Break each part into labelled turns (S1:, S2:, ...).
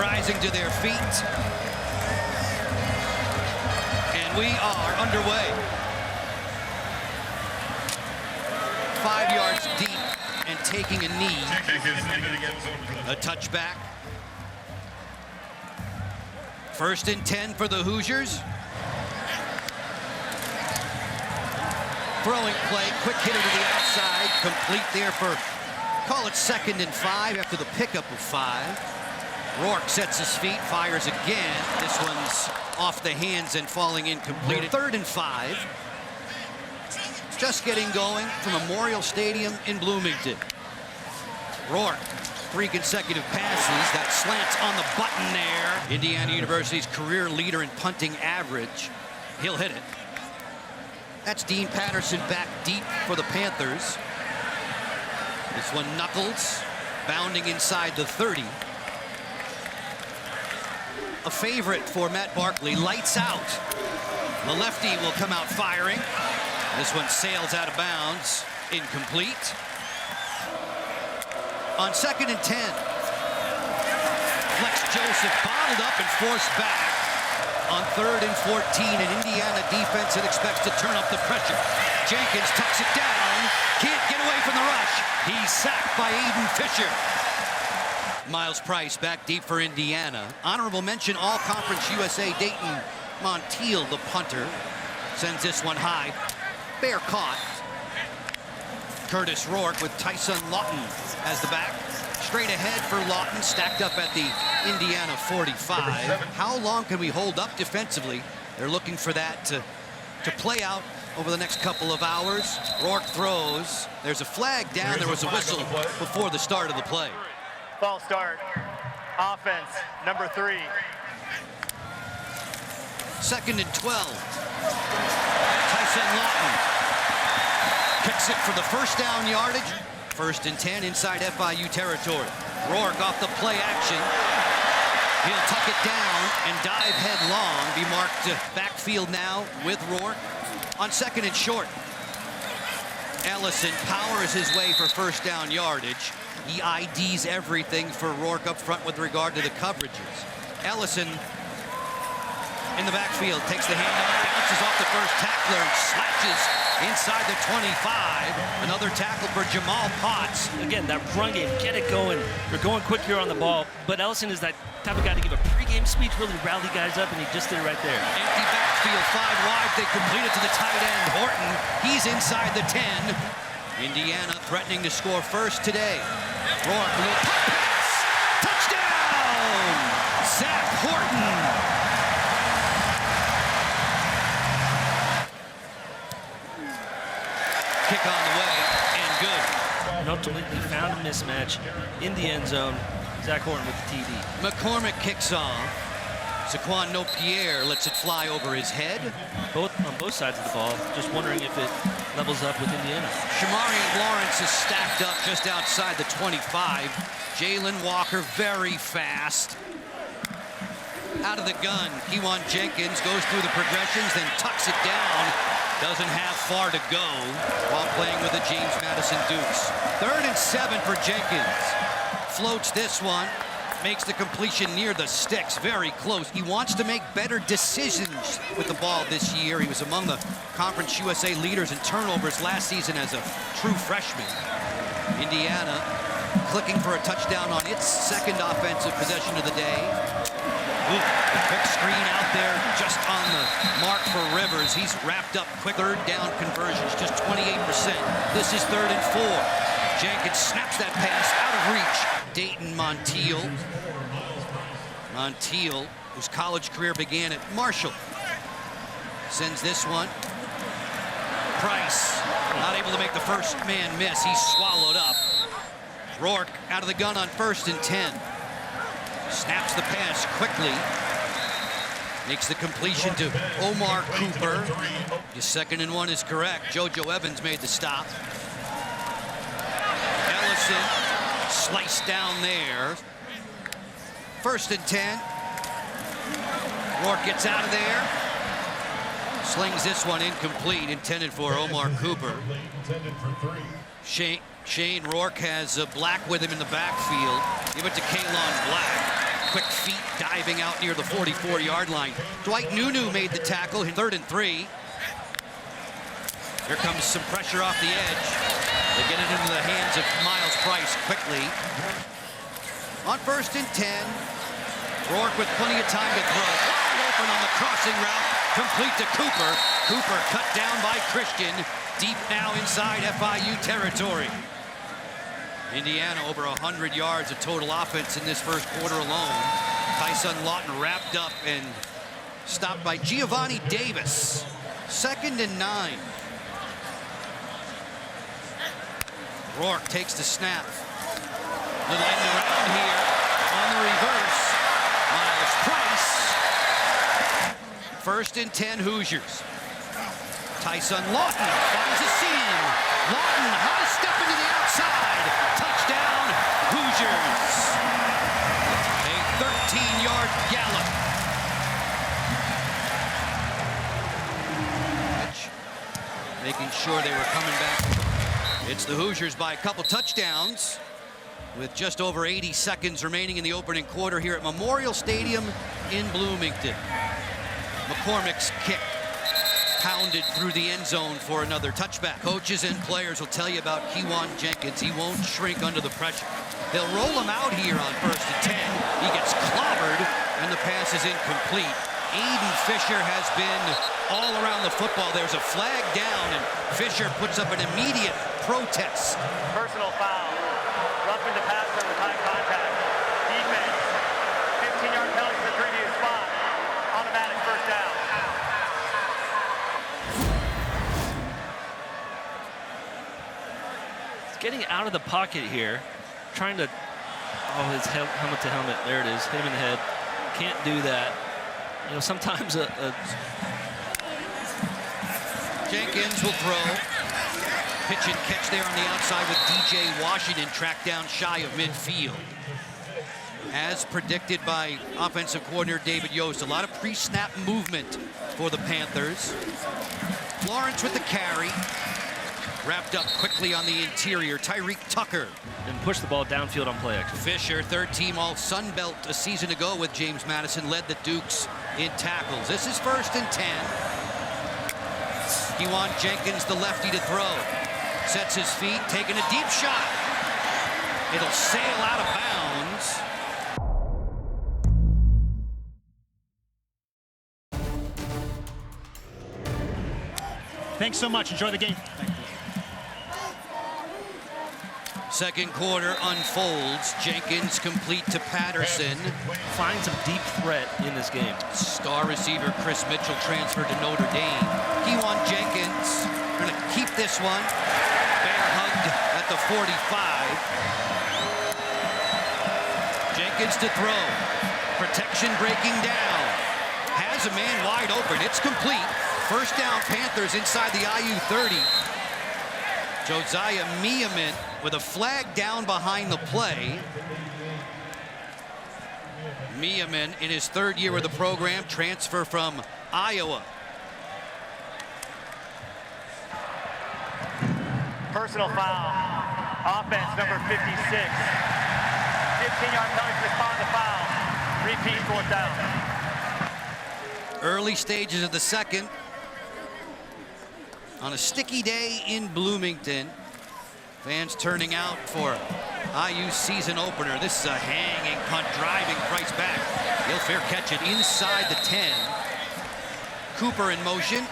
S1: rising to their feet. And we are underway. 5 yards deep and taking a knee. A touchback. 1st and 10 for the Hoosiers. Throwing play, quick hitter to the outside, complete there for, call it 2nd and 5 after the pickup of 5. Rourke sets his feet, fires again. This one's off the hands and falling incomplete. 3rd and 5. Just getting going from Memorial Stadium in Bloomington. Rourke, 3 consecutive passes. That slants on the button there. Indiana University's career leader in punting average. He'll hit it. That's Dean Patterson back deep for the Panthers. This one knuckles, bounding inside the 30. A favorite for Matt Barkley, lights out. The lefty will come out firing. This one sails out of bounds, incomplete. On 2nd and 10, Flex Joseph bottled up and forced back. On 3rd and 14, an Indiana defense that expects to turn up the pressure. Jenkins tucks it down, can't get away from the rush. He's sacked by Aiden Fisher. Miles Price back deep for Indiana. Honorable mention, All-Conference USA Dayton Montiel, the punter, sends this one high. Bear caught. Curtis Rourke with Tyson Lawton as the back. Straight ahead for Lawton, stacked up at the Indiana 45. How long can we hold up defensively? They're looking for that to play out over the next couple of hours. Rourke throws. There's a flag down. There was a whistle before the start of the play.
S2: False start. Offense, number 3.
S1: 2nd and 12. Tyson Lawton kicks it for the 1st down yardage. 1st and 10 inside FIU territory. Rourke off the play action. He'll tuck it down and dive headlong. Be marked backfield now with Rourke. On 2nd and short, Ellison powers his way for 1st down yardage. He IDs everything for Rourke up front with regard to the coverages. Ellison in the backfield, takes the handoff, bounces off the first tackler, and slashes inside the 25. Another tackle for Jamal Potts.
S3: Again, that run game, get it going. They're going quick here on the ball, but Ellison is that type of guy to give a pregame speech, really rally guys up, and he just did it right there.
S1: Empty backfield, 5 wide. They complete it to the tight end, Horton. He's inside the 10. Indiana threatening to score first today. Rourke, a little pop pass. Touchdown! Zach Horton. Kick on the way, and good.
S3: And ultimately found a mismatch in the end zone. Zach Horton with the TD.
S1: McCormick kicks off. Zaquan Nopierre lets it fly over his head.
S3: On both sides of the ball. Just wondering if it levels up with Indiana.
S1: Shamari Lawrence is stacked up just outside the 25. Jalen Walker very fast. Out of the gun, Kewan Jenkins goes through the progressions, then tucks it down. Doesn't have far to go while playing with the James Madison Dukes. 3rd and 7 for Jenkins. Floats this one. Makes the completion near the sticks, very close. He wants to make better decisions with the ball this year. He was among the Conference USA leaders in turnovers last season as a true freshman. Indiana clicking for a touchdown on its 2nd offensive possession of the day. Ooh, a quick screen out there just on the mark for Rivers. He's wrapped up quick. 3rd down conversions, just 28%. This is 3rd and 4. Jenkins snaps that pass out of reach. Dayton Montiel. Montiel, whose college career began at Marshall, sends this one. Price, not able to make the first man miss. He's swallowed up. Rourke out of the gun on 1st and 10. Snaps the pass quickly. Makes the completion to Omar Cooper. His 2nd and 1 is correct. JoJo Evans made the stop. Ellison sliced down there. 1st and 10. Rourke gets out of there. Slings this one incomplete, intended for Omar Cooper. Shane Rourke has Black with him in the backfield. Give it to Kaylon Black. quick feet diving out near the 44-yard line. Dwight Nunu made the tackle, 3rd and 3. Here comes some pressure off the edge. They get it into the hands of Miles Price quickly. On 1st and 10, Rourke with plenty of time to throw. Wide open on the crossing route, complete to Cooper. Cooper cut down by Christian, deep now inside FIU territory. Indiana over 100 yards of total offense in this first quarter alone. Tyson Lawton wrapped up and stopped by Giovanni Davis. 2nd and 9. Rourke takes the snap. Little end around here on the reverse. Miles Price. 1st and 10 Hoosiers. Tyson Lawton finds a seam. Lawton, high step into the outside. Touchdown, Hoosiers. A 13-yard gallop. Making sure they were coming back. It's the Hoosiers by a couple touchdowns with just over 80 seconds remaining in the opening quarter here at Memorial Stadium in Bloomington. McCormick's kick pounded through the end zone for another touchback. Coaches and players will tell you about Kewan Jenkins. He won't shrink under the pressure. They'll roll him out here on 1st and 10. He gets clobbered and the pass is incomplete. Aiden Fisher has been all around the football. There's a flag down and Fisher puts up an immediate protest.
S2: Personal foul. Roughing the passer with high contact. Defense. 15-yard penalty to the previous spot. Automatic 1st down.
S3: He's getting out of the pocket here. Trying to, his helmet to helmet. There it is. Hit him in the head. Can't do that. You know, sometimes
S1: Jenkins will throw. Pitch and catch there on the outside with DJ Washington tracked down shy of midfield. As predicted by offensive coordinator David Yost, a lot of pre-snap movement for the Panthers. Lawrence with the carry. Wrapped up quickly on the interior. Tyreek Tucker.
S3: and push the ball downfield on play action.
S1: Fisher, 3rd team all Sun Belt a season ago with James Madison, led the Dukes in tackles. This is 1st and 10. Kewan Jenkins, the lefty to throw. Sets his feet, taking a deep shot. It'll sail out of bounds.
S4: Thanks so much. Enjoy the game.
S1: Second quarter unfolds. Jenkins complete to Patterson.
S3: Finds some deep threat in this game.
S1: Star receiver Chris Mitchell transferred to Notre Dame. Kewan Jenkins going to keep this one. Bear hugged at the 45. Jenkins to throw. Protection breaking down. Has a man wide open. It's complete. First down, Panthers inside the IU 30. Josiah Miamin with a flag down behind the play. Miamin in his 3rd year with the program, transfer from Iowa.
S2: Personal foul. Offense number 56. 15-yard penalty to respond to foul. Repeat, 4th down.
S1: Early stages of the second. On a sticky day in Bloomington. Fans turning out for IU's season opener. This is a hanging punt, driving Price back. He'll fair catch it inside the 10. Cooper in motion.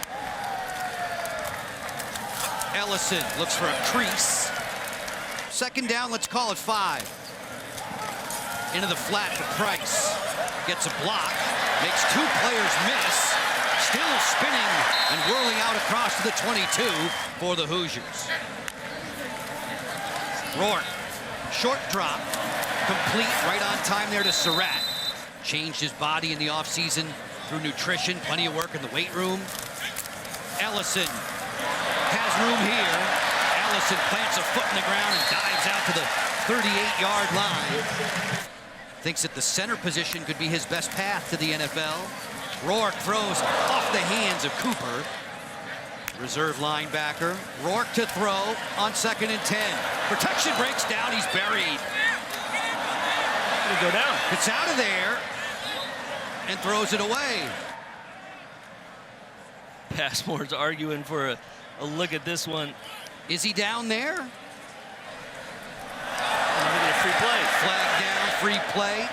S1: Ellison looks for a crease. Second down, let's call it 5. Into the flat to Price. Gets a block. Makes 2 players miss. Still spinning and whirling out across to the 22 for the Hoosiers. Rourke, short drop, complete, right on time there to Sept. Changed his body in the offseason through nutrition, plenty of work in the weight room. Ellison has room here. Ellison plants a foot in the ground and dives out to the 38-yard line. Thinks that the center position could be his best path to the NFL. Rourke throws off the hands of Cooper. Reserve linebacker. Rourke to throw on 2nd and 10. Protection breaks down. He's buried.
S3: having to go down.
S1: Gets out of there and throws it away.
S3: Passmore's arguing for a look at this one.
S1: Is he down there?
S3: And we get a free play.
S1: Flag down, free play.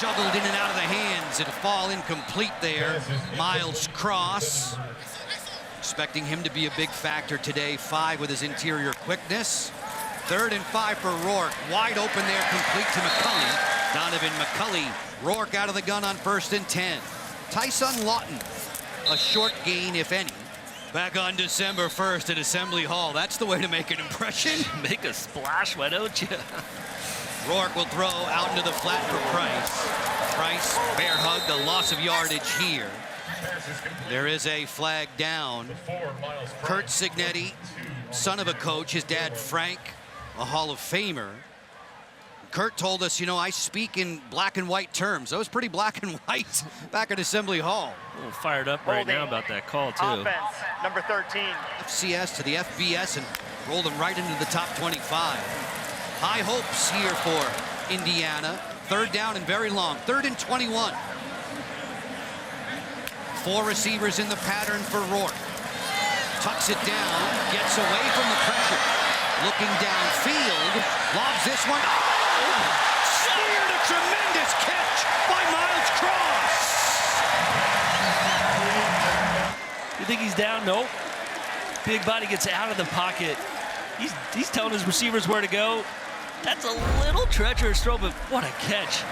S1: Juggled in and out of the hands. It'll fall incomplete there. Miles cross. Expecting him to be a big factor today. 5 with his interior quickness. 3rd and 5 for Rourke. Wide open there, complete to McCulley. Donovan McCulley. Rourke out of the gun on 1st and 10. Tyson Lawton, a short gain, if any. Back on December 1st at Assembly Hall. That's the way to make an impression.
S3: Make a splash, why don't you?
S1: Rourke will throw out into the flat for Price. Price, bear hug, the loss of yardage here. There is a flag down. Kurt Signetti, son of a coach, his dad Frank, a Hall of Famer. Kurt told us, you know, I speak in black and white terms. That was pretty black and white back at Assembly Hall.
S3: A little fired up right now about that call, too.
S2: Offense, number 13.
S1: FCS to the FBS and rolled them right into the top 25. High hopes here for Indiana. 3rd down and very long. 3rd and 21. 4 receivers in the pattern for Rourke. Tucks it down, gets away from the pressure. Looking downfield, lobs this one. Oh! Speared, a tremendous catch by Miles Cross.
S3: You think he's down? Nope. Big body gets out of the pocket. He's telling his receivers where to go. That's a little treacherous throw, but what a catch.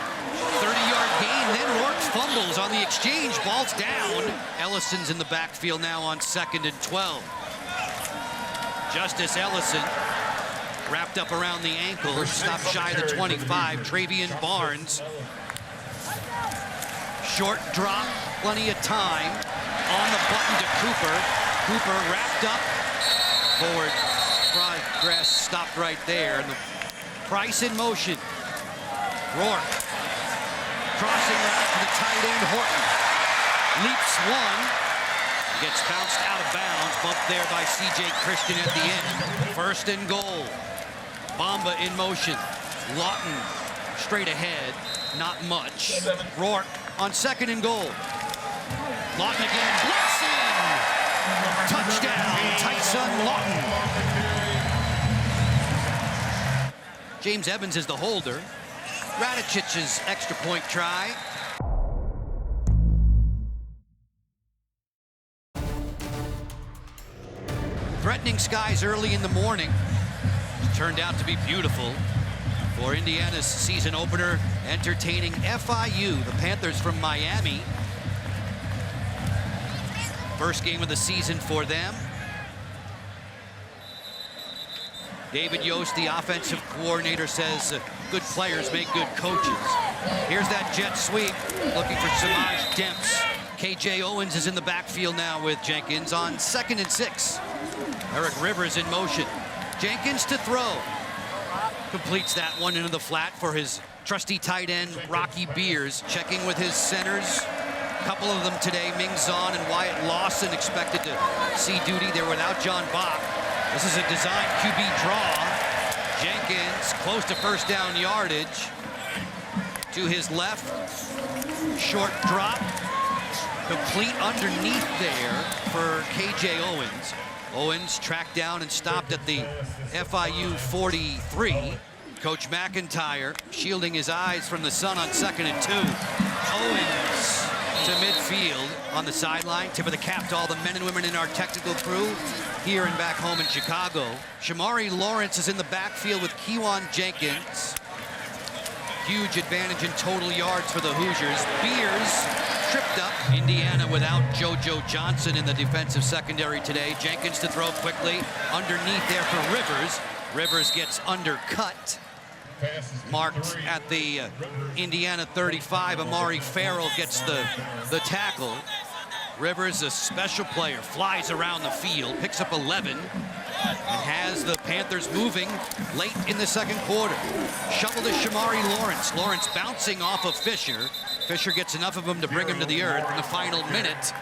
S1: 30-yard gain, then Rourke fumbles on the exchange. Ball's down. Ellison's in the backfield now on 2nd and 12. Justice Ellison wrapped up around the ankle, stopped shy of the 25. Travian Barnes. Short drop, plenty of time. On the button to Cooper. Cooper wrapped up. Forward progress stopped right there. And the Price in motion. Rourke. Crossing route to the tight end, Horton. Leaps one. Gets bounced out of bounds. Bumped there by C.J. Christian at the end. 1st and goal. Bamba in motion. Lawton straight ahead. Not much. Rourke on 2nd and goal. Lawton again. Blitzing! Touchdown, Tyson Lawton. James Evans is the holder. Radicic's extra point try. Threatening skies early in the morning. Turned out to be beautiful for Indiana's season opener, entertaining FIU, the Panthers from Miami. First game of the season for them. David Yost, the offensive coordinator, says good players make good coaches. Here's that jet sweep, looking for Samaj Demps. KJ Owens is in the backfield now with Jenkins on 2nd and 6. Eric Rivers in motion. Jenkins to throw. Completes that one into the flat for his trusty tight end, Rocky Beers, checking with his centers. A couple of them today, Ming Zahn and Wyatt Lawson, expected to see duty. They're without John Bach. This is a design QB draw. Jenkins close to 1st down yardage. To his left, short drop. Complete underneath there for KJ Owens. Owens tracked down and stopped at the FIU 43. Coach McIntyre shielding his eyes from the sun on 2nd and 2. Owens to midfield on the sideline. Tip of the cap to all the men and women in our technical crew here and back home in Chicago. Shamari Lawrence is in the backfield with Kewan Jenkins. Huge advantage in total yards for the Hoosiers. Beers tripped up. Indiana without JoJo Johnson in the defensive secondary today. Jenkins to throw quickly. Underneath there for Rivers. Rivers gets undercut. Marked at the Indiana 35. Amari Farrell gets the tackle. Rivers, a special player, flies around the field, picks up 11, and has the Panthers moving late in the 2nd quarter. Shovel to Shamari Lawrence. Lawrence bouncing off of Fisher. Fisher gets enough of him to bring him to the earth in the final minute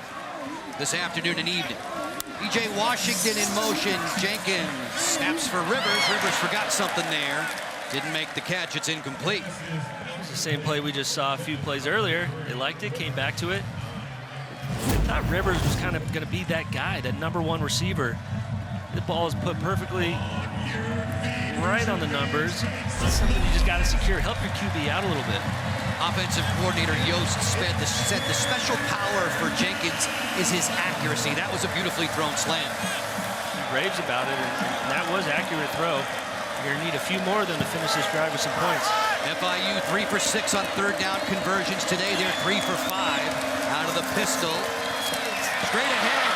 S1: this afternoon and evening. E.J. Washington in motion. Jenkins snaps for Rivers. Rivers forgot something there. Didn't make the catch. It's incomplete.
S3: It's the same play we just saw a few plays earlier. They liked it, came back to it. I thought Rivers was kind of going to be that guy, that #1 receiver. The ball is put perfectly right on the numbers. It's something you just got to secure. Help your QB out a little bit.
S1: Offensive coordinator Yost said the special power for Jenkins is his accuracy. That was a beautifully thrown slant.
S3: He raves about it, and that was an accurate throw. You're going to need a few more of them to finish this drive with some points.
S1: FIU 3 for 6 on third down conversions today. They're 3 for 5 out of the pistol. Straight ahead,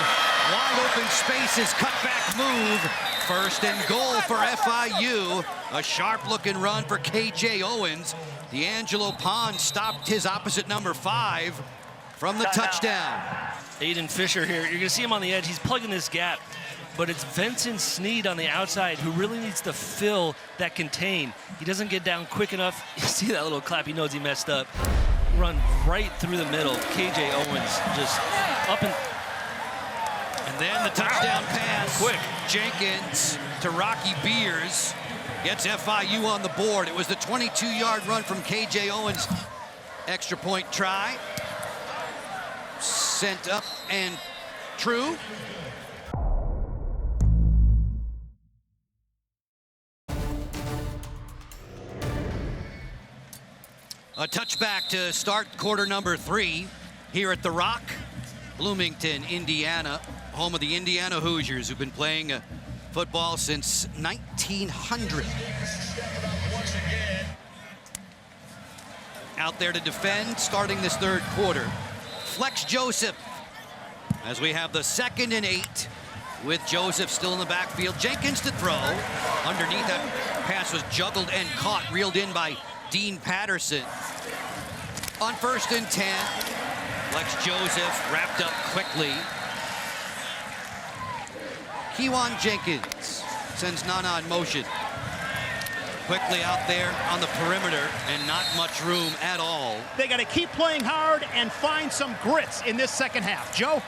S1: wide open spaces, cutback move. First and goal for FIU. A sharp-looking run for KJ Owens. D'Angelo Pond stopped his opposite #5 from the touchdown.
S3: Aiden Fisher here. You're going to see him on the edge. He's plugging this gap. But it's Vincent Sneed on the outside who really needs to fill that contain. He doesn't get down quick enough. You see that little clap, he knows he messed up. Run right through the middle. KJ Owens just up and
S1: then the touchdown pass.
S3: Quick.
S1: Jenkins to Rocky Beers. Gets FIU on the board. It was the 22-yard run from KJ Owens. Extra point try. Sent up and true. A touchback to start quarter #3 here at The Rock, Bloomington, Indiana, home of the Indiana Hoosiers, who've been playing football since 1900. Out there to defend, starting this third quarter. Flex Joseph, as we have the 2nd and 8, with Joseph still in the backfield. Jenkins to throw. Underneath, that pass was juggled and caught, reeled in by Dean Patterson. On 1st and 10, Flex Joseph wrapped up quickly. Kewan Jenkins sends Nana in motion. Quickly out there on the perimeter, and not much room at all.
S4: They got to keep playing hard and find some grits in this second half. Joe?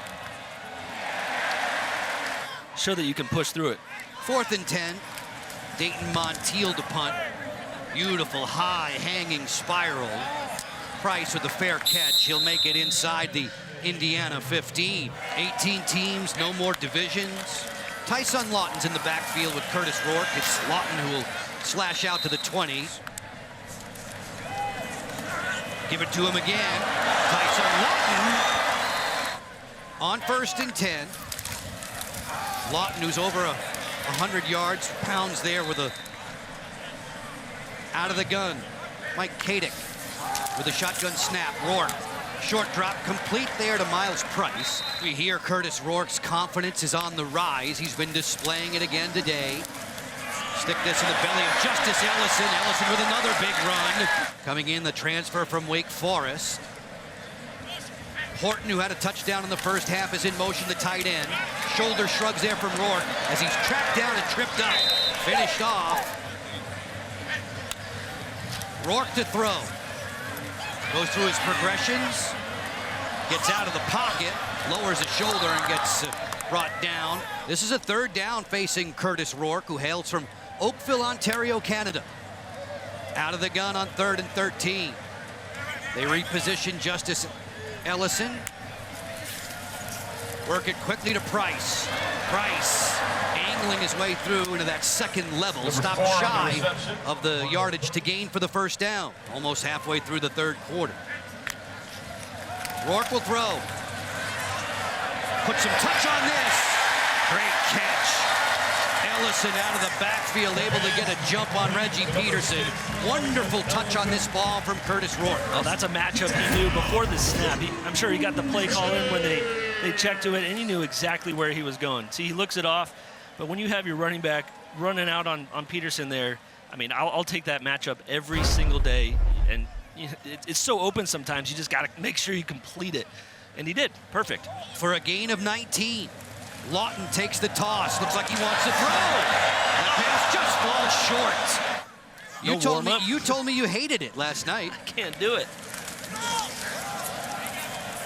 S3: show that you can push through it.
S1: 4th and 10. Dayton Montiel to punt. Beautiful high hanging spiral. Price with a fair catch. He'll make it inside the Indiana 15. 18 teams, no more divisions. Tyson Lawton's in the backfield with Curtis Rourke. It's Lawton who will slash out to the 20. Give it to him again. Tyson Lawton on 1st and 10. Lawton, who's over 100 yards, pounds there with a out of the gun. Mike Kadick with a shotgun snap. Rourke, short drop, complete there to Miles Price. We hear Curtis Rourke's confidence is on the rise. He's been displaying it again today. Stick this in the belly of Justice Ellison. Ellison with another big run. Coming in, the transfer from Wake Forest. Horton, who had a touchdown in the first half, is in motion, the tight end. Shoulder shrugs there from Rourke as he's tracked down and tripped up. Finished off. Rourke to throw. Goes through his progressions. Gets out of the pocket. Lowers his shoulder and gets brought down. This is a 3rd down facing Curtis Rourke, who hails from Oakville, Ontario, Canada. Out of the gun on 3rd and 13. They reposition Justice Ellison. Work it quickly to Price. Price angling his way through into that second level. Stopped shy of the yardage to gain for the 1st down. Almost halfway through the 3rd quarter. Rourke will throw. Put some touch on this. Great catch. Ellison out of the backfield, able to get a jump on Reggie Peterson. Wonderful touch on this ball from Curtis Rourke.
S3: Oh, that's a matchup he knew before the snap. I'm sure he got the play call in when they checked to it, and he knew exactly where he was going. See, he looks it off, but when you have your running back running out on Peterson there, I mean, I'll take that matchup every single day. And it's so open sometimes, you just got to make sure you complete it. And he did. Perfect.
S1: For a gain of 19. Lawton takes the toss. Looks like he wants to throw. That pass just falls short. You told me you hated it last night.
S3: I can't do it.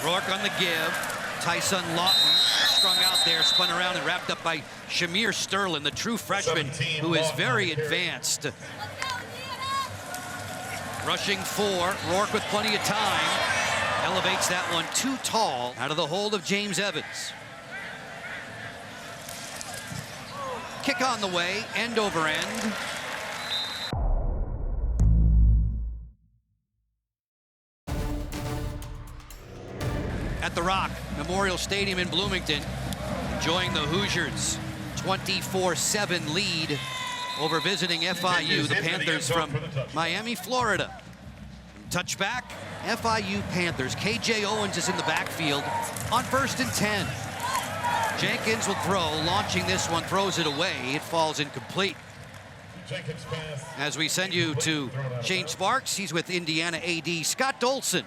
S1: Rourke on the give. Tyson Lawton strung out there, spun around and wrapped up by Shamir Sterling, the true freshman who is very advanced. Rushing 4, Rourke with plenty of time. Elevates that one too tall out of the hold of James Evans. Kick on the way, end over end. At the Rock, Memorial Stadium in Bloomington, enjoying the Hoosiers' 24-7 lead over visiting FIU, the Panthers from Miami, Florida. Touchback, FIU Panthers. KJ Owens is in the backfield on 1st and 10. Jenkins will throw, launching this one, throws it away. It falls incomplete. As we send you to Shane Sparks, he's with Indiana AD Scott Dolson.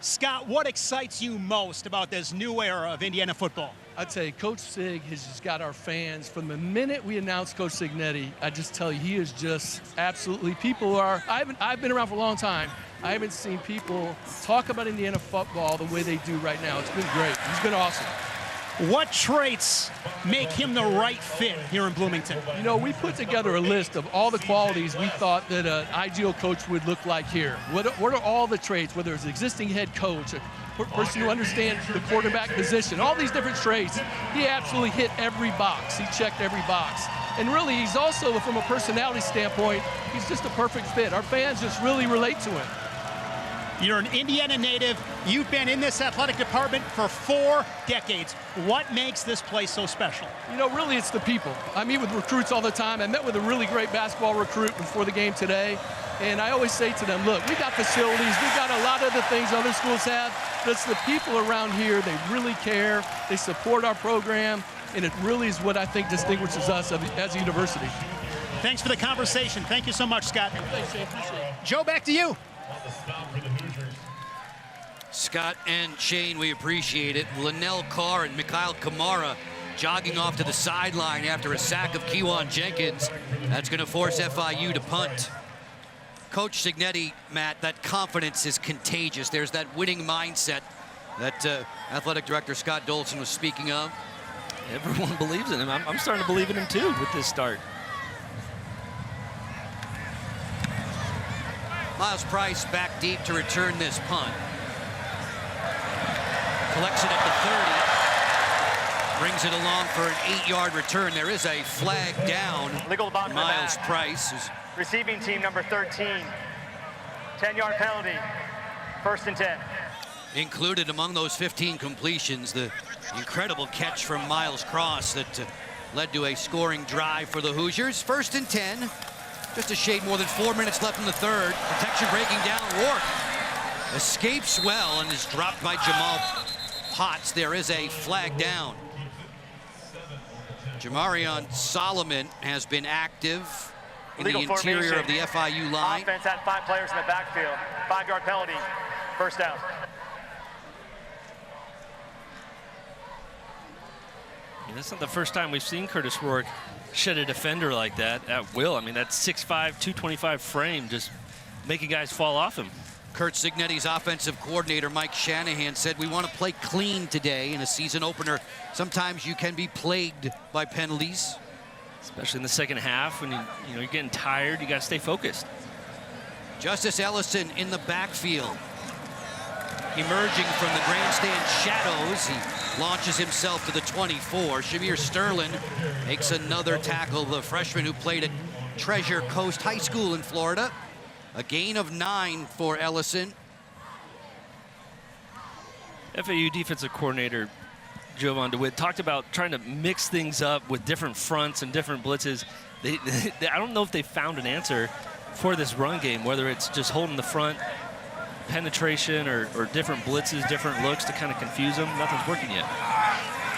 S4: Scott, what excites you most about this new era of Indiana football?
S5: I'd say Coach Sig has just got our fans. From the minute we announced Coach Signetti, I just tell you, he is just absolutely, people are, I've been around for a long time. I haven't seen people talk about Indiana football the way they do right now. It's been great. He's been awesome.
S4: What traits make him the right fit here in Bloomington?
S5: You know, we put together a list of all the qualities we thought that an ideal coach would look like here. What are all the traits, whether it's an existing head coach, a person who understands the quarterback position, all these different traits. He absolutely hit every box. He checked every box. And really, he's also, from a personality standpoint, he's just a perfect fit. Our fans just really relate to him.
S4: You're an Indiana native. You've been in this athletic department for 4 decades. What makes this place so special?
S5: You know, really, it's the people. I meet with recruits all the time. I met with a really great basketball recruit before the game today. And I always say to them, look, we got facilities. We've got a lot of the things other schools have. But it's the people around here. They really care. They support our program. And it really is what I think distinguishes us as a university.
S4: Thanks for the conversation. Thank you so much, Scott.
S5: Thanks, Shane. Appreciate it.
S4: Joe, back to you.
S1: Scott and Shane, we appreciate it. Linnell Carr and Mikhail Kamara jogging off to the sideline after a sack of Kewan Jenkins. That's going to force FIU to punt. Coach Signetti, Matt, that confidence is contagious. There's that winning mindset that Athletic Director Scott Dolson was speaking of.
S3: Everyone believes in him. I'm starting to believe in him too with this start.
S1: Miles Price back deep to return this punt. Collects it at the 30. Brings it along for an 8-yard return. There is a flag down.
S2: Legal box in the
S1: Miles
S2: back.
S1: Price is
S2: Receiving team number 13. 10-yard penalty. 1st and 10.
S1: included among those 15 completions. The incredible catch from Miles Cross that led to a scoring drive for the Hoosiers. 1st and 10. Just a shade more than 4 minutes left in the third. Protection breaking down. Rourke escapes well and is dropped by Jamal Potts. There is a flag down. Jamarion Solomon has been active in the interior of the FIU line.
S2: Offense had 5 players in the backfield. 5-yard penalty. 1st down.
S3: That's not the first time we've seen Curtis Rourke shed a defender like that at will. I mean, that 6'5", 225 frame just making guys fall off him.
S1: Kurt Signetti's offensive coordinator, Mike Shanahan, said, we want to play clean today in a season opener. Sometimes you can be plagued by penalties.
S3: Especially in the second half when you're getting tired, you got to stay focused.
S1: Justice Ellison in the backfield. Emerging from the grandstand shadows, he launches himself to the 24. Shamir Sterling makes another tackle, the freshman who played at Treasure Coast High School in Florida. A gain of 9 for Ellison.
S3: FAU defensive coordinator Jovan DeWitt talked about trying to mix things up with different fronts and different blitzes. I don't know if they found an answer for this run game, whether it's just holding the front, penetration, or different blitzes, different looks to kind of confuse them. Nothing's working yet.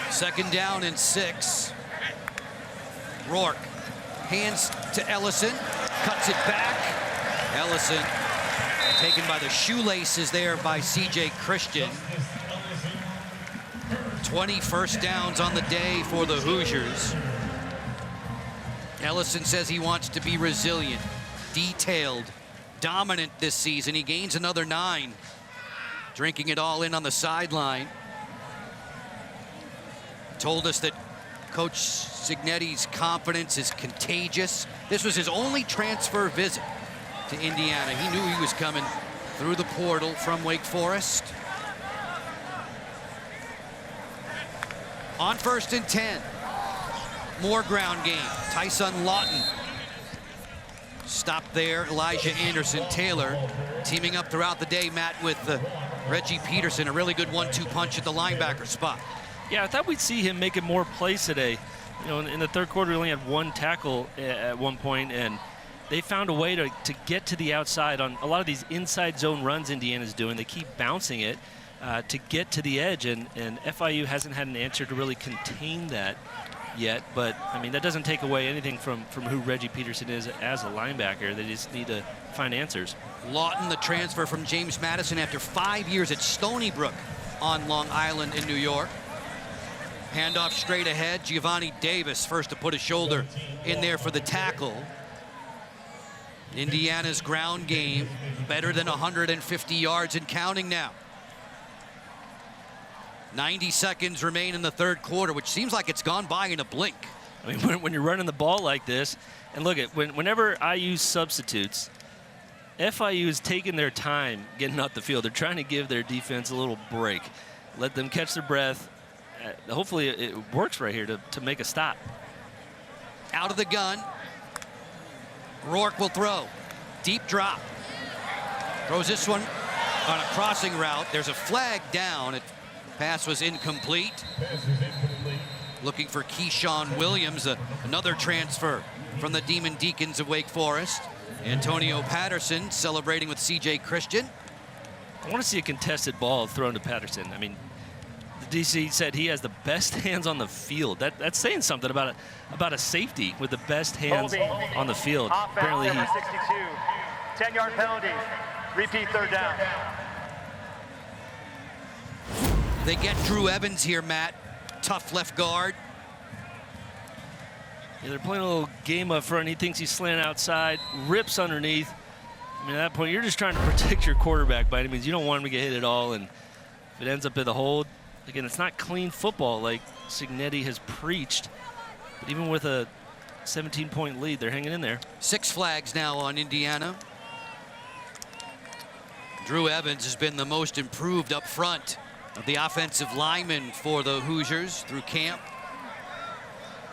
S3: 2nd
S1: down and 6. Rourke hands to Ellison, cuts it back. Ellison taken by the shoelaces there by C.J. Christian. 20 first downs on the day for the Hoosiers. Ellison says he wants to be resilient, detailed, dominant this season. He gains another 9. Drinking it all in on the sideline. Told us that Coach Cignetti's confidence is contagious. This was his only transfer visit to Indiana. He knew he was coming through the portal from Wake Forest. On 1st and 10. More ground game. Tyson Lawton. Stopped there. Elijah Anderson-Taylor teaming up throughout the day, Matt, with Reggie Peterson. A really good 1-2 punch at the linebacker spot.
S3: Yeah, I thought we'd see him making more plays today. You know, in the third quarter, he only had 1 tackle at one point, and they found a way to get to the outside on a lot of these inside zone runs Indiana's doing. They keep bouncing it to get to the edge, and FIU hasn't had an answer to really contain that yet. But, I mean, that doesn't take away anything from who Reggie Peterson is as a linebacker. They just need to find answers.
S1: Lawton, the transfer from James Madison after 5 years at Stony Brook on Long Island in New York. Handoff straight ahead. Giovanni Davis first to put a shoulder in there for the tackle. Indiana's ground game better than 150 yards and counting now. 90 seconds remain in the third quarter, which seems like it's gone by in a blink.
S3: I mean, when you're running the ball like this, and look at whenever IU substitutes, FIU is taking their time getting out the field. They're trying to give their defense a little break, let them catch their breath. Hopefully it works right here to make a stop.
S1: Out of the gun. Rourke will throw. Deep drop. Throws this one on a crossing route. There's a flag down. Pass was incomplete. Looking for Keyshawn Williams, another transfer from the Demon Deacons of Wake Forest. Antonio Patterson celebrating with C.J. Christian.
S3: I want to see a contested ball thrown to Patterson. I mean, the DC said he has the best hands on the field. That's saying something about a safety with the best hands on the field. Apparently,
S2: number 62, 10-yard penalty. Repeat third down.
S1: They get Drew Evans here, Matt. Tough left guard.
S3: Yeah, they're playing a little game up front. He thinks he's slanting outside, rips underneath. I mean, at that point, you're just trying to protect your quarterback by any means. You don't want him to get hit at all, and if it ends up in the hold, again, it's not clean football like Cignetti has preached. But even with a 17-point lead, they're hanging in there. 6
S1: flags now on Indiana. Drew Evans has been the most improved up front of the offensive lineman for the Hoosiers through camp.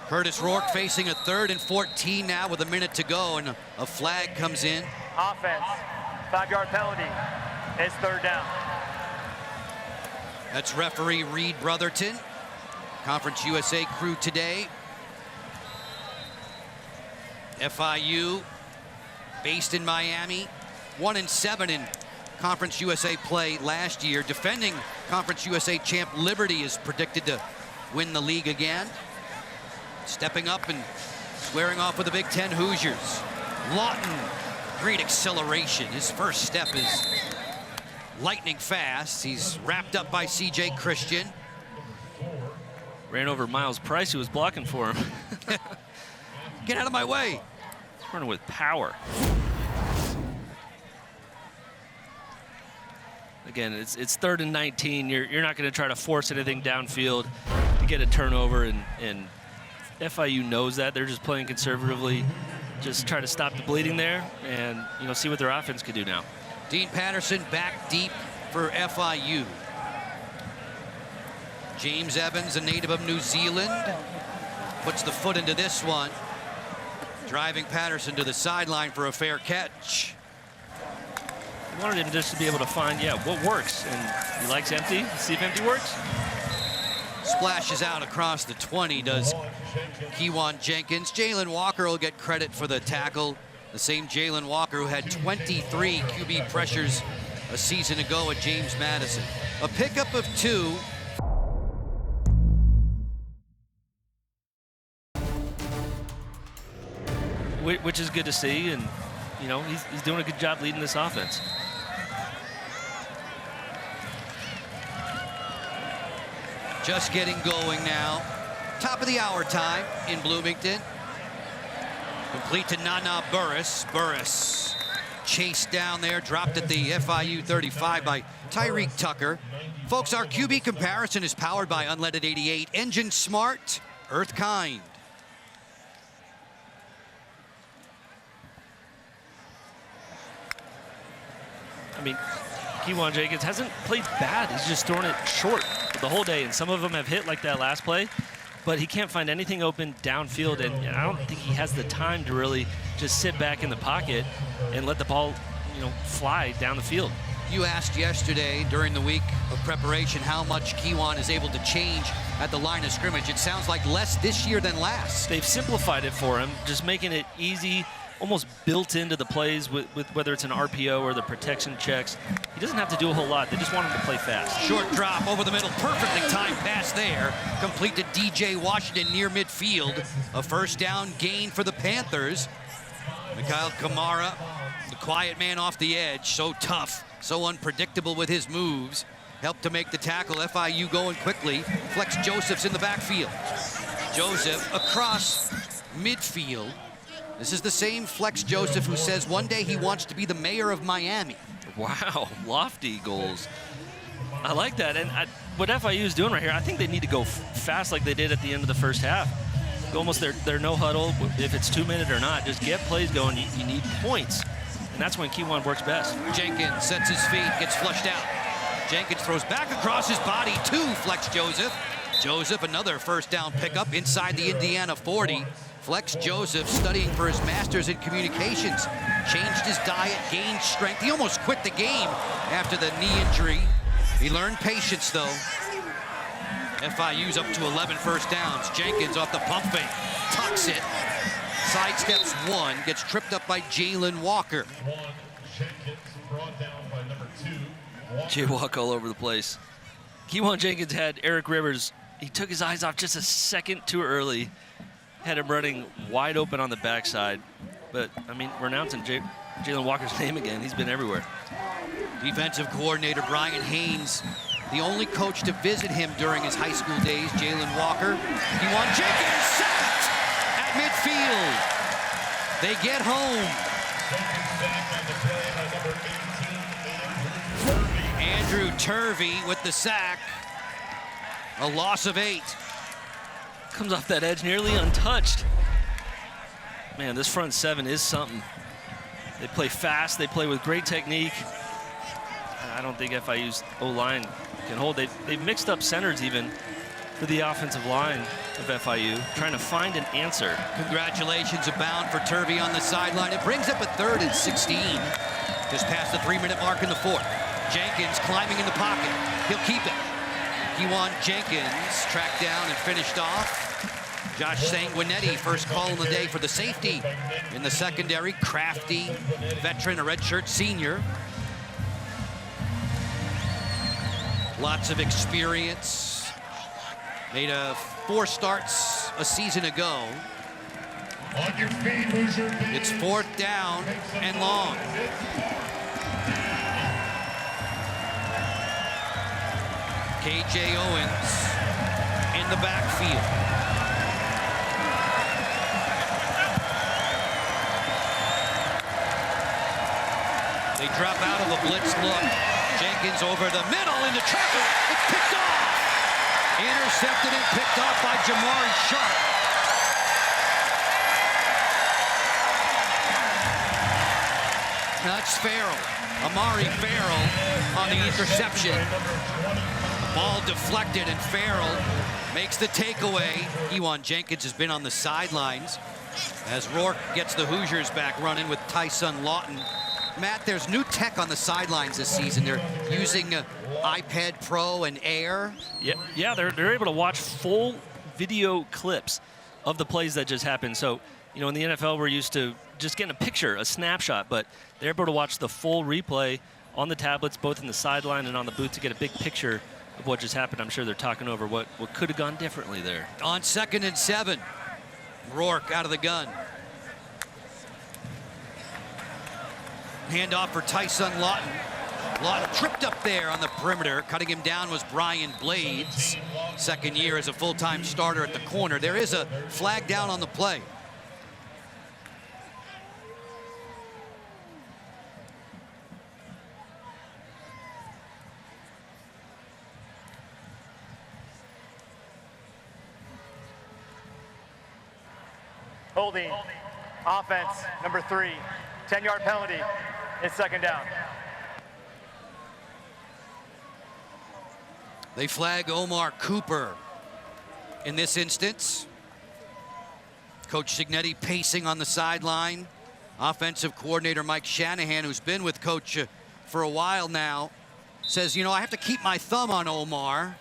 S1: Curtis Rourke facing a 3rd and 14 now with a minute to go, and a flag comes in.
S2: Offense, 5-yard penalty. It's third down.
S1: That's referee Reed Brotherton. Conference USA crew today. FIU, based in Miami, 1-7 in Conference USA play last year. Defending Conference USA champ Liberty is predicted to win the league again. Stepping up and squaring off with the Big Ten Hoosiers. Lawton, great acceleration. His first step is lightning fast. He's wrapped up by C.J. Christian.
S3: Ran over Miles Price, who was blocking for him.
S1: Get out of my way.
S3: Running with power. Again, it's 3rd and 19. You're not going to try to force anything downfield to get a turnover, and FIU knows that. They're just playing conservatively, just try to stop the bleeding there, and see what their offense could do now.
S1: Dean Patterson back deep for FIU. James Evans, a native of New Zealand, puts the foot into this one, driving Patterson to the sideline for a fair catch.
S3: I wanted him just to be able to find, what works, and he likes empty. Let's see if empty works.
S1: Splashes out across the 20, does Kewan Jenkins. Jalen Walker will get credit for the tackle. The same Jalen Walker who had 23 QB pressures a season ago at James Madison. A pickup of 2.
S3: Which is good to see, and he's doing a good job leading this offense.
S1: Just getting going now. Top of the hour time in Bloomington. Complete to Nana Burris. Burris chased down there, dropped at the FIU 35 by Tyreek Tucker. Folks, our QB comparison is powered by Unleaded 88. Engine smart, Earthkind.
S3: I mean, Keywan Jenkins hasn't played bad. He's just thrown it short the whole day, and some of them have hit like that last play, but he can't find anything open downfield, and I don't think he has the time to really just sit back in the pocket and let the ball, fly down the field.
S1: You asked yesterday during the week of preparation how much Keywan is able to change at the line of scrimmage. It sounds like less this year than last.
S3: They've simplified it for him, just making it easy, almost built into the plays with whether it's an RPO or the protection checks. He doesn't have to do a whole lot. They just want him to play fast.
S1: Short drop over the middle, perfectly timed pass there. Complete to DJ Washington near midfield. A first down gain for the Panthers. Mikhail Kamara, the quiet man off the edge, so tough, so unpredictable with his moves. Helped to make the tackle. FIU going quickly. Flex Joseph's in the backfield. Joseph across midfield. This is the same Flex Joseph who says one day he wants to be the mayor of Miami.
S3: Wow, lofty goals. I like that. And what FIU is doing right here, I think they need to go fast like they did at the end of the first half. Almost their no huddle, if it's 2 minute or not, just get plays going. You need points. And that's when Keywan works best.
S1: Jenkins sets his feet, gets flushed out. Jenkins throws back across his body to Flex Joseph. Joseph, another first down pickup inside the Indiana 40. Flex Joseph studying for his master's in communications. Changed his diet, gained strength. He almost quit the game after the knee injury. He learned patience, though. FIU's up to 11 first downs. Jenkins off the pump fake, tucks it, sidesteps one, gets tripped up by Jalen Walker.
S3: Jaywalk all over the place. Keywan Jenkins had Eric Rivers. He took his eyes off just a second too early. Had him running wide open on the backside. But, I mean, we're announcing Jalen Walker's name again. He's been everywhere.
S1: Defensive coordinator Brian Haynes, the only coach to visit him during his high school days. Jalen Walker. Keywan Jenkins sacked at midfield. They get home. Andrew Turvey with the sack. A loss of 8.
S3: Comes off that edge nearly untouched. Man, this front seven is something. They play fast. They play with great technique. I don't think FIU's O-line can hold. They've mixed up centers even for the offensive line of FIU, trying to find an answer.
S1: Congratulations abound for Turvey on the sideline. It brings up a 3rd and 16. Just past the 3-minute mark in the 4th. Jenkins climbing in the pocket. He'll keep it. Keywan Jenkins tracked down and finished off. Josh Sanguinetti, first call of the day for the safety in the secondary. Crafty veteran, a redshirt senior. Lots of experience. Made 4 starts a season ago.
S6: On your feet, Hoosier.
S1: It's 4th down and long. KJ Owens in the backfield. They drop out of a blitz look. Jenkins over the middle into traffic. It's picked off. Intercepted and picked off by Jamari Sharp. That's Farrell. Amari Farrell on the interception. Ball deflected, and Farrell makes the takeaway. Keywan Jenkins has been on the sidelines as Rourke gets the Hoosiers back running with Tyson Lawton. Matt, there's new tech on the sidelines this season. They're using iPad Pro and Air.
S3: Yeah, they're able to watch full video clips of the plays that just happened. So, in the NFL, we're used to just getting a picture, a snapshot, but they're able to watch the full replay on the tablets, both in the sideline and on the booth, to get a big picture of what just happened. I'm sure they're talking over what could have gone differently there.
S1: On 2nd and 7, Rourke out of the gun. Handoff for Tyson Lawton. Lawton tripped up there on the perimeter. Cutting him down was Brian Blades. 2nd year as a full-time starter at the corner. There is a flag down on the play.
S2: Holding. Offense, number 3. 10-yard penalty. It's second down.
S1: They flag Omar Cooper in this instance. Coach Signetti pacing on the sideline. Offensive coordinator Mike Shanahan, who's been with Coach for a while now, says, you know, I have to keep my thumb on Omar.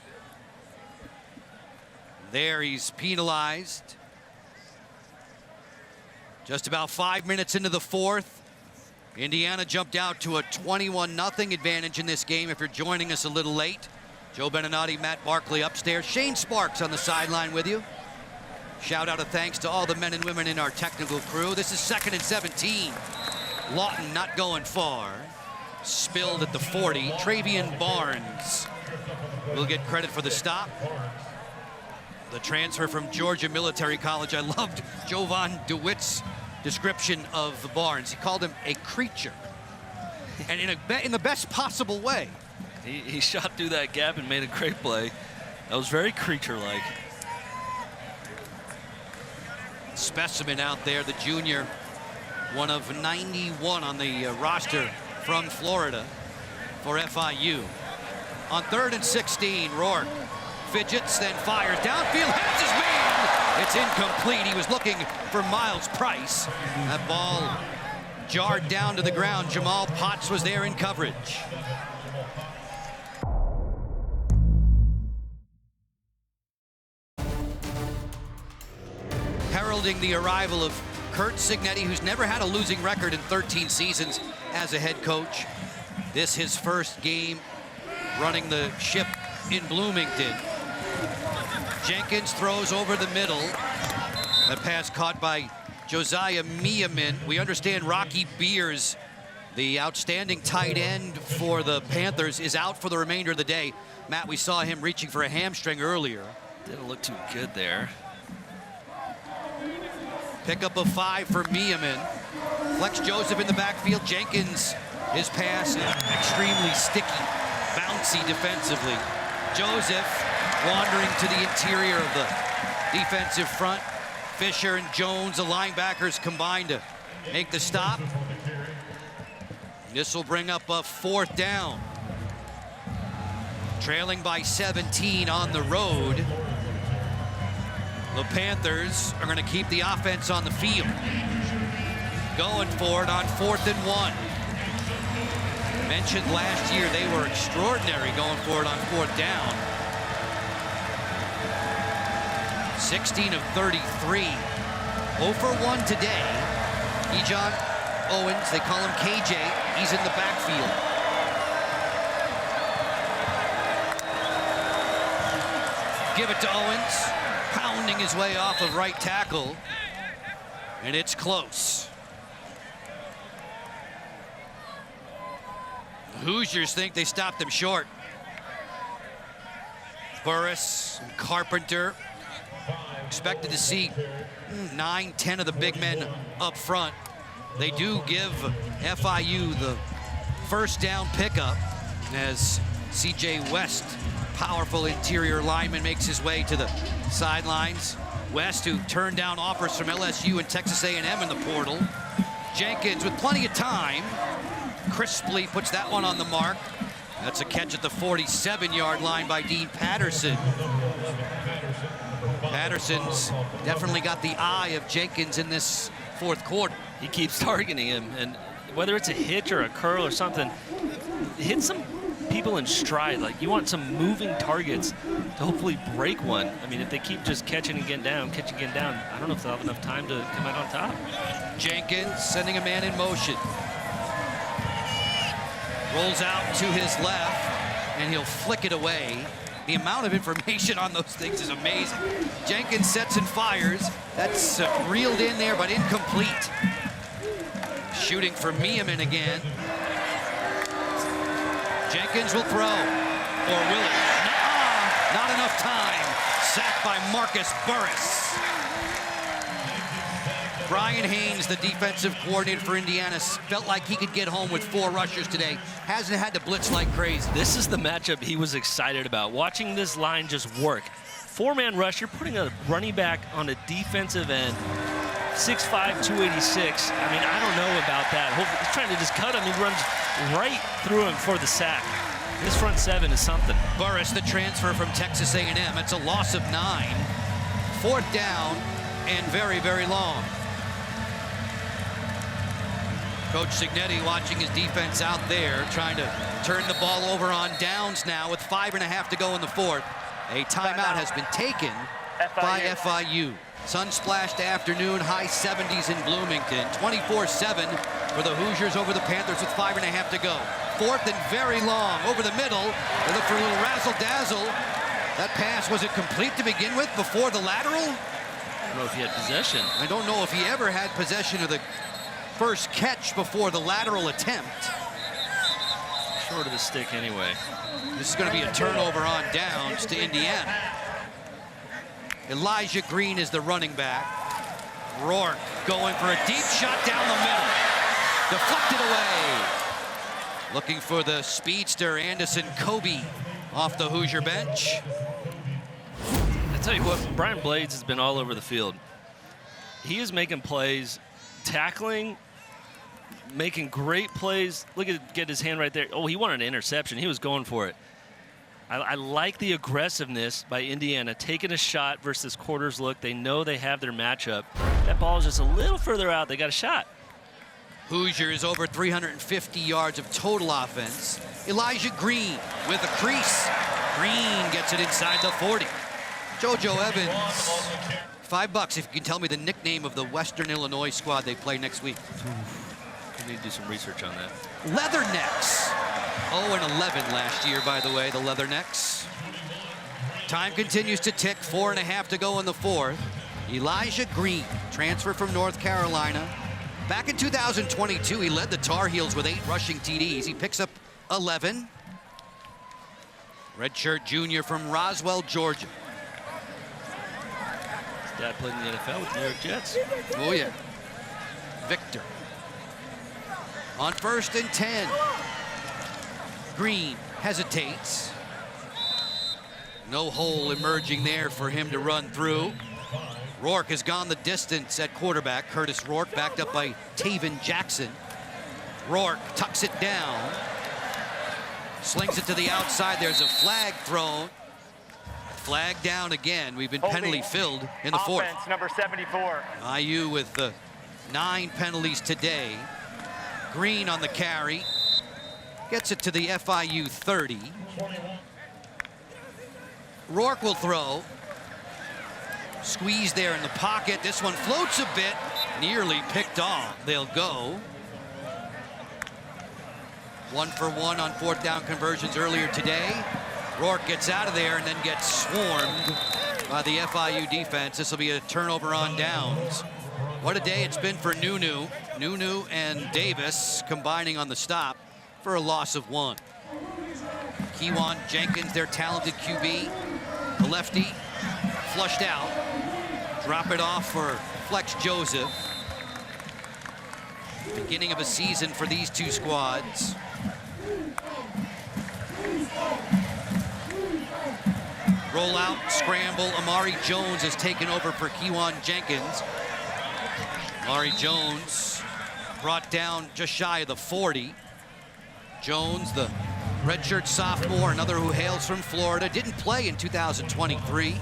S1: There, he's penalized. Just about 5 minutes into the fourth. Indiana jumped out to a 21-0 advantage in this game if you're joining us a little late. Joe Beninati, Matt Barkley upstairs. Shane Sparks on the sideline with you. Shout out of thanks to all the men and women in our technical crew. This is 2nd and 17. Lawton not going far. Spilled at the 40. Travian Barnes will get credit for the stop. The transfer from Georgia Military College. I loved Jovan DeWitt's description of Barnes. He called him a creature, and in the best possible way.
S3: He shot through that gap and made a great play. That was very creature-like.
S1: Specimen out there, the junior, one of 91 on the roster from Florida for FIU. On 3rd and 16, Rourke fidgets, then fires downfield, has his man. It's incomplete. He was looking for Miles Price. That ball jarred down to the ground. Jamal Potts was there in coverage. Heralding the arrival of Curt Signetti, who's never had a losing record in 13 seasons as a head coach. This his first game running the ship in Bloomington. Jenkins throws over the middle. That pass caught by Josiah Miamin. We understand Rocky Beers, the outstanding tight end for the Panthers, is out for the remainder of the day. Matt, we saw him reaching for a hamstring earlier.
S3: Didn't look too good there.
S1: Pickup of 5 for Miamin. Flex Joseph in the backfield. Jenkins, his pass extremely sticky, bouncy defensively. Joseph wandering to the interior of the defensive front. Fisher and Jones, the linebackers, combined to make the stop. This will bring up a 4th down. Trailing by 17 on the road. The Panthers are going to keep the offense on the field. Going for it on 4th and 1. Mentioned last year they were extraordinary going for it on 4th down. 16 of 33. 0 for 1 today. Ejon Owens, they call him KJ. He's in the backfield. Give it to Owens. Pounding his way off of right tackle. And it's close. The Hoosiers think they stopped them short. Burris and Carpenter. Expected to see 9, 10 of the big men up front. They do give FIU the 1st down pickup as CJ West, powerful interior lineman, makes his way to the sidelines. West, who turned down offers from LSU and Texas A&M in the portal. Jenkins with plenty of time, crisply puts that one on the mark. That's a catch at the 47-yard line by Dean Patterson. Patterson's definitely got the eye of Jenkins in this 4th quarter.
S3: He keeps targeting him, and whether it's a hitch or a curl or something, hit some people in stride. Like, you want some moving targets to hopefully break one. I mean, if they keep just catching and getting down, I don't know if they'll have enough time to come out on top.
S1: Jenkins sending a man in motion. Rolls out to his left, and he'll flick it away. The amount of information on those things is amazing. Jenkins sets and fires. That's reeled in there, but incomplete. Shooting for Miamin again. Jenkins will throw, or will it? Not enough time. Sacked by Marcus Burris. Brian Haynes, the defensive coordinator for Indiana, felt like he could get home with 4 rushers today. Hasn't had to blitz like crazy.
S3: This is the matchup he was excited about, watching this line just work. 4-man rush, you're putting a running back on a defensive end. 6'5", 286. I mean, I don't know about that. Hopefully, he's trying to just cut him. He runs right through him for the sack. This front seven is something.
S1: Burris, the transfer from Texas A&M. It's a loss of 9. 4th down and very, very long. Coach Signetti watching his defense out there, trying to turn the ball over on downs now with 5.5 to go in the 4th. A timeout has been taken by FIU. Sun-splashed afternoon, high 70s in Bloomington. 24-7 for the Hoosiers over the Panthers with 5.5 to go. 4th and very long over the middle. They look for a little razzle-dazzle. That pass, was it complete to begin with before the lateral?
S3: I don't know if he had possession.
S1: I don't know if he ever had possession of the first catch before the lateral attempt.
S3: Short of the stick anyway.
S1: This is going to be a turnover on downs to Indiana. Elijah Green is the running back. Rourke going for a deep shot down the middle. Deflected away. Looking for the speedster, Anderson Kobe, off the Hoosier bench.
S3: I tell you what, Brian Blades has been all over the field. He is making plays, tackling, making great plays. Look at, get his hand right there. Oh, he wanted an interception. He was going for it. I like the aggressiveness by Indiana, taking a shot versus quarters look. They know they have their matchup. That ball is just a little further out. They got a shot.
S1: Hoosiers over 350 yards of total offense. Elijah Green with a crease. Green gets it inside the 40. JoJo Evans, $5 if you can tell me the nickname of the Western Illinois squad they play next week.
S3: We need to do some research on that.
S1: Leathernecks. 0-11 last year, by the way, the Leathernecks. Time continues to tick. 4.5 to go in the 4th. Elijah Green, transfer from North Carolina. Back in 2022, he led the Tar Heels with 8 rushing TDs. He picks up 11. Redshirt junior from Roswell, Georgia.
S3: His dad played in the NFL with New York Jets.
S1: Oh, yeah. Victor. On 1st and 10. Green hesitates. No hole emerging there for him to run through. Rourke has gone the distance at quarterback. Curtis Rourke backed up by Taven Jackson. Rourke tucks it down. Slings it to the outside. There's a flag thrown. Flag down again. We've been penalty filled in the 4th.
S2: Offense, number 74.
S1: IU with 9 penalties today. Green on the carry. Gets it to the FIU 30. Rourke will throw. Squeeze there in the pocket. This one floats a bit. Nearly picked off. They'll go. 1 for 1 on 4th down conversions earlier today. Rourke gets out of there and then gets swarmed by the FIU defense. This will be a turnover on downs. What a day it's been for Nunu. Nunu and Davis combining on the stop for a loss of 1. Kewan Jenkins, their talented QB. The lefty, flushed out. Drop it off for Flex Joseph. Beginning of a season for these two squads. Rollout, scramble. Amari Jones has taken over for Kewan Jenkins. Amari Jones brought down just shy of the 40. Jones, the redshirt sophomore, another who hails from Florida, didn't play in 2023.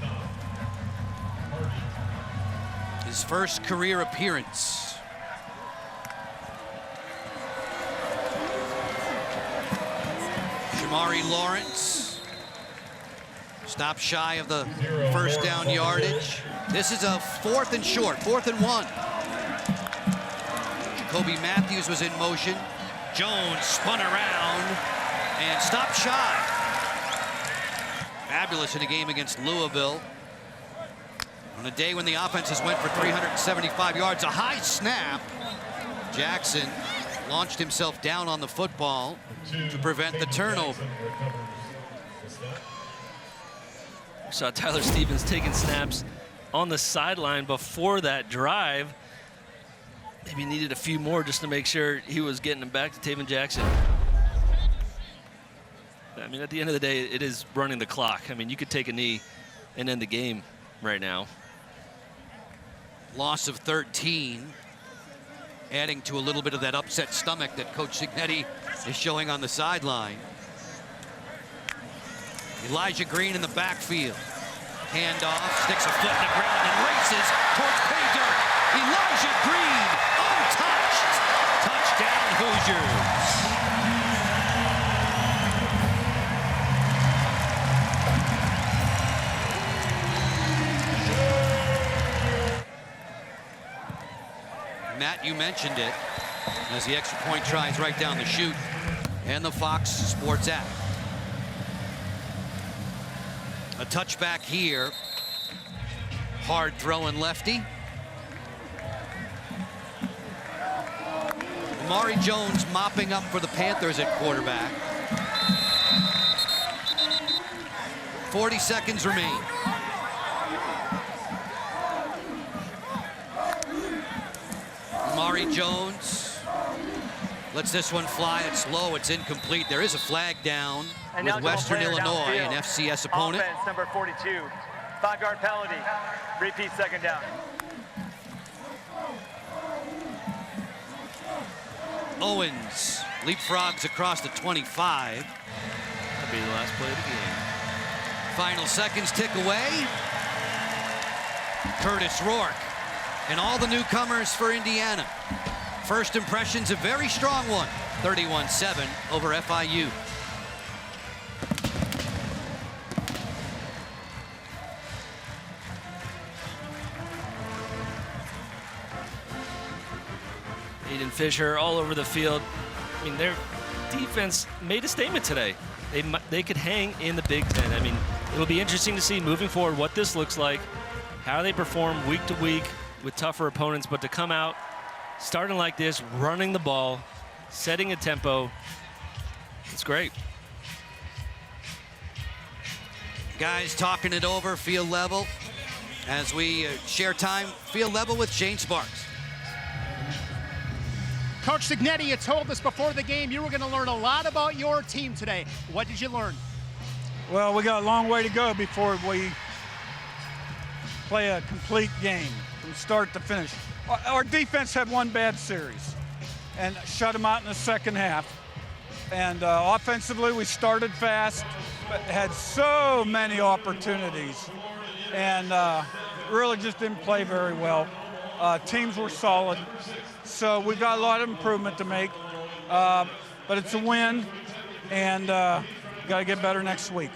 S1: His first career appearance. Shamari Lawrence, stop shy of the 1st down yardage. This is a 4th and short, 4th and 1. Jacoby Matthews was in motion. Jones spun around and stopped shy. Fabulous in a game against Louisville. On a day when the offenses went for 375 yards, a high snap. Jackson launched himself down on the football to prevent the turnover.
S3: We saw Tyler Stevens taking snaps on the sideline before that drive. Maybe needed a few more just to make sure he was getting them back to Taven Jackson. I mean, at the end of the day, it is running the clock. I mean, you could take a knee and end the game right now.
S1: loss of 13, adding to a little bit of that upset stomach that Coach Cignetti is showing on the sideline. Elijah Green in the backfield. Handoff, sticks a foot in the ground and races towards pay dirt. Elijah Green, untouched. Touchdown, Hoosiers. Matt, you mentioned it, as the extra point tries right down the chute, and the Fox Sports app. A touchback here. Hard throwing lefty. Amari Jones mopping up for the Panthers at quarterback. 40 seconds remain. Amari Jones lets this one fly. It's low. It's incomplete. There is a flag down with Western Illinois, an FCS opponent.
S2: Offense, number 42. 5-yard penalty. Repeat second down.
S1: Owens leapfrogs across the 25.
S3: That'll be the last play of the game.
S1: Final seconds tick away. Curtis Rourke and all the newcomers for Indiana. First impressions, a very strong one. 31-7 over FIU.
S3: Aiden Fisher all over the field. I mean, their defense made a statement today. They could hang in the Big Ten. I mean, it'll be interesting to see moving forward what this looks like, how they perform week to week with tougher opponents, but to come out starting like this, running the ball, setting a tempo, it's great.
S1: Guys talking it over, field level, as we share time, field level with Shane Sparks.
S4: Coach Cignetti, you told us before the game you were going to learn a lot about your team today. What did you learn?
S7: Well, we got a long way to go before we play a complete game from start to finish. Our defense had one bad series and shut them out in the second half. And offensively, we started fast, but had so many opportunities and really just didn't play very well. Teams were solid. So we've got a lot of improvement to make, but it's a win, and got to get better next week.